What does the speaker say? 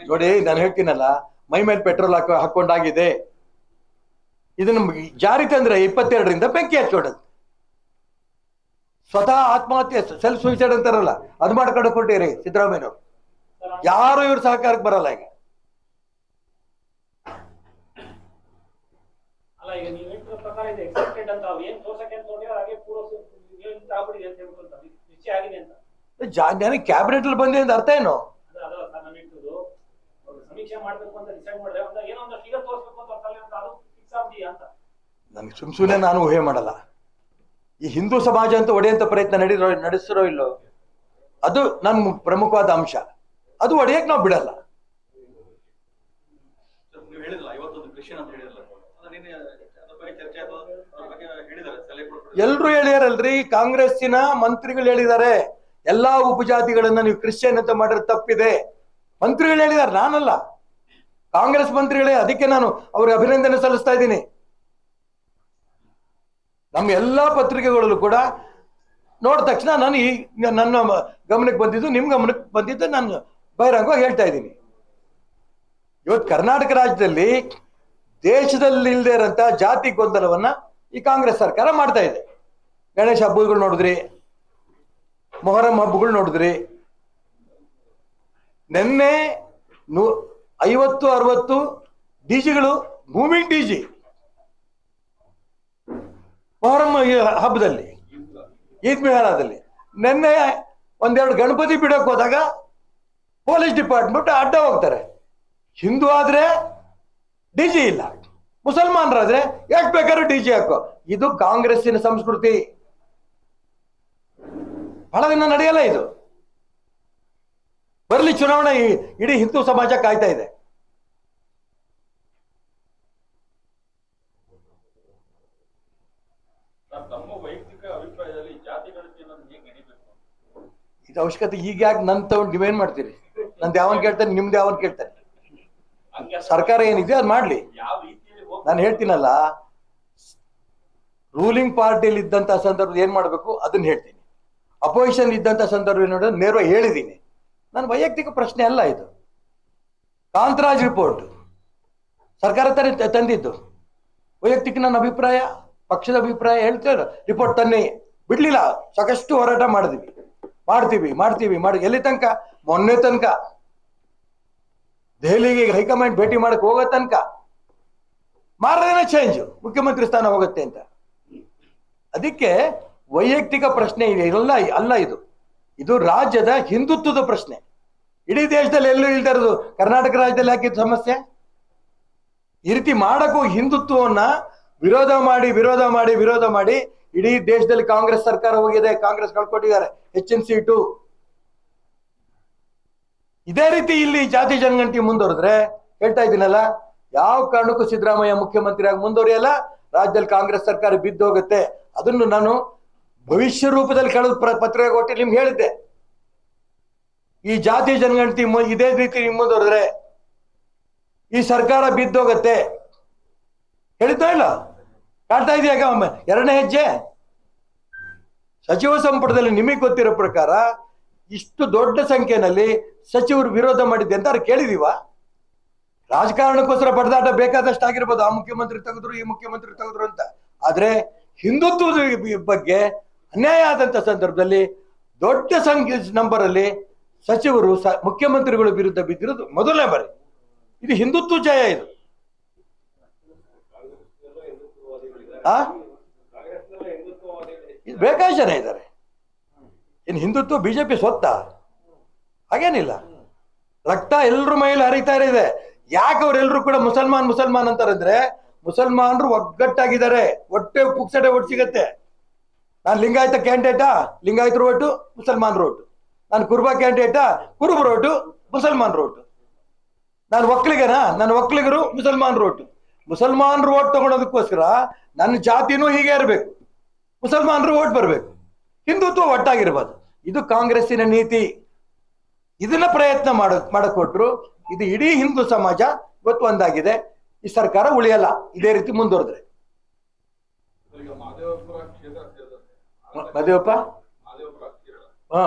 ನೋಡಿ ನಾನು ಹೇಳ್ತೀನಲ್ಲ, ಮೈ ಮೇಲೆ ಪೆಟ್ರೋಲ್ ಹಾಕೊಂಡಾಗಿದೆ. ಇದನ್ನು ಜಾರಿ ತಂದ್ರೆ 22ರಿಂದ ಬೆಂಕಿ ಹಚ್ಕೊಡೋದು. ಸ್ವತಃ ಆತ್ಮಹತ್ಯೆ, ಸೆಲ್ಫ್ ಸೂಸೈಡ್ ಅಂತಾರಲ್ಲ, ಅದು ಮಾಡ್ಕೊಂಡು ಕೊಟ್ಟಿರಿ ಸಿದ್ದರಾಮಯ್ಯನವರು. ಯಾರು ಇವ್ರ ಸಹಕಾರಕ್ಕೆ ಬರಲ್ಲ ಈಗ. ಕ್ಯಾಬಿನೆಟ್ ಅಲ್ಲಿ ಬಂದಿದೆ ಅಂತ ಅರ್ಥ ಏನು? ನನಗೆ ಸುಮ್ಸುನೆ ನಾನು ಊಹೆ ಮಾಡಲ್ಲ. ಈ ಹಿಂದೂ ಸಮಾಜ ಅಂತ ಒಡೆಯಂತ ಪ್ರಯತ್ನ ನಡೆಸಿರೋ ಇಲ್ಲೋ, ಅದು ನನ್ನ ಪ್ರಮುಖವಾದ ಅಂಶ. ಅದು ಒಡೆಯಕ್ ನಾವು ಬಿಡಲ್ಲ. ಎಲ್ರು ಹೇಳಿದಾರಲ್ರಿ, ಕಾಂಗ್ರೆಸ್ಸಿನ ಮಂತ್ರಿಗಳು ಹೇಳಿದ್ದಾರೆ ಎಲ್ಲಾ ಉಪಜಾತಿಗಳನ್ನ ನೀವು ಕ್ರಿಶ್ಚಿಯನ್ ಅಂತ ಮಾಡಿದ್ರೆ ತಪ್ಪಿದೆ. ಮಂತ್ರಿಗಳು ಹೇಳಿದಾರೆ, ನಾನಲ್ಲ, ಕಾಂಗ್ರೆಸ್ ಮಂತ್ರಿಗಳೇ. ಅದಕ್ಕೆ ನಾನು ಅವ್ರಿಗೆ ಅಭಿನಂದನೆ ಸಲ್ಲಿಸ್ತಾ ಇದ್ದೀನಿ. ನಮ್ಮ ಎಲ್ಲಾ ಪತ್ರಿಕೆಗಳಲ್ಲೂ ಕೂಡ ನೋಡಿದ ತಕ್ಷಣ ನಾನು ನನ್ನ ಗಮನಕ್ಕೆ ಬಂದಿದ್ದು, ನಿಮ್ ಗಮನಕ್ಕೆ ಬಂದಿದ್ದು ನಾನು ಬಹಿರಂಗವಾಗಿ ಹೇಳ್ತಾ ಇದ್ದೀನಿ. ಇವತ್ತು ಕರ್ನಾಟಕ ರಾಜ್ಯದಲ್ಲಿ ದೇಶದಲ್ಲಿ ಇಲ್ಲದೆ ಇರೋಂಥ ಜಾತಿ ಗೊಂದಲವನ್ನ ಈ ಕಾಂಗ್ರೆಸ್ ಸರ್ಕಾರ ಮಾಡ್ತಾ ಇದೆ. ಗಣೇಶ ಹಬ್ಬಗಳು ನೋಡಿದ್ರಿ, ಮೊಹರಂ ಹಬ್ಬಗಳು ನೋಡಿದ್ರಿ. ನಿನ್ನೆ 50-60 ಡಿಜಿಗಳು ಮೂವಿಂಗ್ ಡಿಜಿ ಮೊಹರಂ ಹಬ್ಬದಲ್ಲಿ, ಈದ್ ಮಿಲಾದಲ್ಲಿ. ನಿನ್ನೆ ಒಂದೆರಡು ಗಣಪತಿ ಬಿಡೋಕೆ ಹೋದಾಗ ಪೊಲೀಸ್ ಡಿಪಾರ್ಟ್ಮೆಂಟ್ ಅಡ್ಡ ಹೋಗ್ತಾರೆ. ಹಿಂದೂ ಆದ್ರೆ ಡಿಜಿ ಇಲ್ಲ, ಮುಸಲ್ಮಾನರಾದ್ರೆ ಎಷ್ಟು ಬೇಕಾದ್ರೂ ಡಿಜಿ ಹಾಕೋ. ಇದು ಕಾಂಗ್ರೆಸ್ಸಿನ ಸಂಸ್ಕೃತಿ. ಬಹಳ ದಿನ ನಡೆಯಲ್ಲ ಇದು. ಬರ್ಲಿ ಚುನಾವಣೆ, ಇಡೀ ಹಿಂದೂ ಸಮಾಜ ಕಾಯ್ತಾ ಇದೆ. ಇದು ಅವಶ್ಯಕತೆ ಈಗ ಯಾಕೆ ನನ್ ತಗೊಂಡು ನೀವೇನ್ ಮಾಡ್ತೀರಿ? ನಂದು ಯಾವನ್ ಕೇಳ್ತಾನೆ, ನಿಮ್ದು ಯಾವನ್ ಕೇಳ್ತಾನೆ? ಸರ್ಕಾರ ಏನಿದೆ ಅದು ಮಾಡ್ಲಿ. ನಾನು ಹೇಳ್ತೀನಲ್ಲ, ರೂಲಿಂಗ್ ಪಾರ್ಟಿಯಲ್ಲಿ ಇದ್ದಂತ ಸಂದರ್ಭ ಏನ್ ಮಾಡ್ಬೇಕು ಅದನ್ನ ಹೇಳ್ತೀನಿ. ಅಪೋಸಿಷನ್ ಇದ್ದಂತ ಸಂದರ್ಭ ನೋಡೋದು ನೇರವಾಗಿ ಹೇಳಿದ್ದೀನಿ. ನನ್ನ ವೈಯಕ್ತಿಕ ಪ್ರಶ್ನೆ ಅಲ್ಲ ಇದು. ಕಾಂತರಾಜ್ ರಿಪೋರ್ಟ್ ಸರ್ಕಾರ ತಂದಿದ್ದು. ವೈಯಕ್ತಿಕ ನನ್ನ ಅಭಿಪ್ರಾಯ, ಪಕ್ಷದ ಅಭಿಪ್ರಾಯ ಹೇಳ್ತೇವೆ. ರಿಪೋರ್ಟ್ ತನ್ನಿ ಬಿಡ್ಲಿಲ್ಲ, ಸಾಕಷ್ಟು ಹೋರಾಟ ಮಾಡ್ತೀವಿ. ಎಲ್ಲಿ ತನಕ? ಮೊನ್ನೆ ತನಕ ದೆಹಲಿಗೆ ಹೈಕಮಾಂಡ್ ಭೇಟಿ ಮಾಡಕ್ ಹೋಗೋ ತನಕ ಮಾರದೇನೆ ಚೇಂಜ್, ಮುಖ್ಯಮಂತ್ರಿ ಸ್ಥಾನ ಹೋಗುತ್ತೆ ಅಂತ. ಅದಕ್ಕೆ ವೈಯಕ್ತಿಕ ಪ್ರಶ್ನೆ ಅಲ್ಲ ಇದು. ಇದು ರಾಜ್ಯದ ಹಿಂದುತ್ವದ ಪ್ರಶ್ನೆ. ಇಡೀ ದೇಶದಲ್ಲಿ ಎಲ್ಲೂ ಇಲ್ದೇ ಇರೋದು ಕರ್ನಾಟಕ ರಾಜ್ಯದಲ್ಲಿ ಹಾಕಿದ ಸಮಸ್ಯೆ. ಈ ರೀತಿ ಮಾಡಕ್ಕೂ ಹಿಂದುತ್ವವನ್ನ ವಿರೋಧ ಮಾಡಿ ಇಡೀ ದೇಶದಲ್ಲಿ ಕಾಂಗ್ರೆಸ್ ಸರ್ಕಾರ ಹೋಗಿದೆ. ಕಾಂಗ್ರೆಸ್ ಕಳ್ಕೊಟ್ಟಿದ್ದಾರೆ ಹೆಚ್ಚಿನ ಸೀಟು. ಇದೇ ರೀತಿ ಇಲ್ಲಿ ಜಾತಿ ಜನಗಣತಿ ಮುಂದುವರೆದ್ರೆ, ಹೇಳ್ತಾ ಇದ್ದೀನಲ್ಲ, ಯಾವ ಕಾರಣಕ್ಕೂ ಸಿದ್ದರಾಮಯ್ಯ ಮುಖ್ಯಮಂತ್ರಿ ಆಗಿ ಮುಂದುವರಿಯಲ್ಲ. ರಾಜ್ಯದಲ್ಲಿ ಕಾಂಗ್ರೆಸ್ ಸರ್ಕಾರ ಬಿದ್ದೋಗುತ್ತೆ. ಅದನ್ನು ನಾನು ಭವಿಷ್ಯ ರೂಪದಲ್ಲಿ ಕಳೆದ ಪತ್ರಿಕಾಗೋಷ್ಠಿ ನಿಮ್ಗೆ ಹೇಳಿದ್ದೆ. ಈ ಜಾತಿ ಜನಗಣತಿ ಇದೇ ರೀತಿ ಮುಂದುವರೆದ್ರೆ ಈ ಸರ್ಕಾರ ಬಿದ್ದೋಗತ್ತೆ. ಹೇಳಿದ್ದ ಇಲ್ಲ? ಕಾಣ್ತಾ ಇದೆಯಾಗ ಎರಡನೇ ಹೆಜ್ಜೆ. ಸಚಿವ ಸಂಪುಟದಲ್ಲಿ ನಿಮಗೆ ಗೊತ್ತಿರೋ ಪ್ರಕಾರ ಇಷ್ಟು ದೊಡ್ಡ ಸಂಖ್ಯೆಯಲ್ಲಿ ಸಚಿವರು ವಿರೋಧ ಮಾಡಿದ್ದೆ ಅಂತ ಅವ್ರು ಕೇಳಿದೀವ? ರಾಜಕಾರಣಕ್ಕೋಸ್ಕರ ಬಡದಾಟ ಬೇಕಾದಷ್ಟು ಆಗಿರ್ಬೋದು, ಆ ಮುಖ್ಯಮಂತ್ರಿ ತೆಗೆದ್ರು, ಈ ಮುಖ್ಯಮಂತ್ರಿ ತೆಗೆದ್ರು ಅಂತ. ಆದ್ರೆ ಹಿಂದುತ್ವದ ಬಗ್ಗೆ ಅನ್ಯಾಯ ಆದಂತ ಸಂದರ್ಭದಲ್ಲಿ ದೊಡ್ಡ ಸಂಖ್ಯೆ ನಂಬರ್ ಅಲ್ಲಿ ಸಚಿವರು ಮುಖ್ಯಮಂತ್ರಿಗಳ ವಿರುದ್ಧ ಬಿದ್ದಿರೋದು ಮೊದಲನೇ ಬಾರಿ. ಇದು ಹಿಂದುತ್ವ ಜಯ. ಇದು ಬೇಕಾದಷ್ಟು ಜನ ಇದ್ದಾರೆ. ಇನ್ನು ಹಿಂದುತ್ವ ಬಿಜೆಪಿ ಸ್ವತ್ತ ಹಾಗೇನಿಲ್ಲ. ರಕ್ತ ಎಲ್ರ ಮೈಲಿ ಹರಿತಾ ಇದೆ. ಯಾಕೆ ಅವರೆಲ್ಲರೂ ಕೂಡ ಮುಸಲ್ಮಾನ್ ಅಂತಾರಂದ್ರೆ, ಮುಸಲ್ಮಾನರು ಒಗ್ಗಟ್ಟಾಗಿದ್ದಾರೆ. ಹೊಟ್ಟೆ ಪುಕ್ಸಟೆ ಒಟ್ಟು ಸಿಗತ್ತೆ. ನಾನು ಲಿಂಗಾಯತ ಕ್ಯಾಂಡಿಡೇಟಾ, ಲಿಂಗಾಯತರು ಓಟು, ಮುಸಲ್ಮಾನರು ಓಟು. ನಾನು ಕುರುಬ ಕ್ಯಾಂಡಿಡೇಟಾ, ಕುರುಬರು ಓಟು, ಮುಸಲ್ಮಾನರು ಓಟು. ನಾನು ಒಕ್ಕಲಿಗನಾ, ನನ್ನ ಒಕ್ಕಲಿಗರು, ಮುಸಲ್ಮಾನರು ಓಟು. ಮುಸಲ್ಮಾನರು ಓಟ್ ತಗೊಳೋದಕ್ಕೋಸ್ಕರ ನನ್ನ ಜಾತಿನೂ ಹೀಗೆ ಇರಬೇಕು, ಮುಸಲ್ಮಾನರು ಓಟ್ ಬರಬೇಕು, ಹಿಂದುತ್ವ ಒಟ್ಟಾಗಿರ್ಬೋದು. ಇದು ಕಾಂಗ್ರೆಸ್ಸಿನ ನೀತಿ. ಇದನ್ನ ಪ್ರಯತ್ನ ಮಾಡಕೊಟ್ರು. ಇದು ಇಡೀ ಹಿಂದೂ ಸಮಾಜ ಇವತ್ತು ಒಂದಾಗಿದೆ. ಈ ಸರ್ಕಾರ ಉಳಿಯಲ್ಲ ಇದೇ ರೀತಿ ಮುಂದುವರೆದ್ರೆ. ಮದೇವಪ್ಪ, ಹಾ,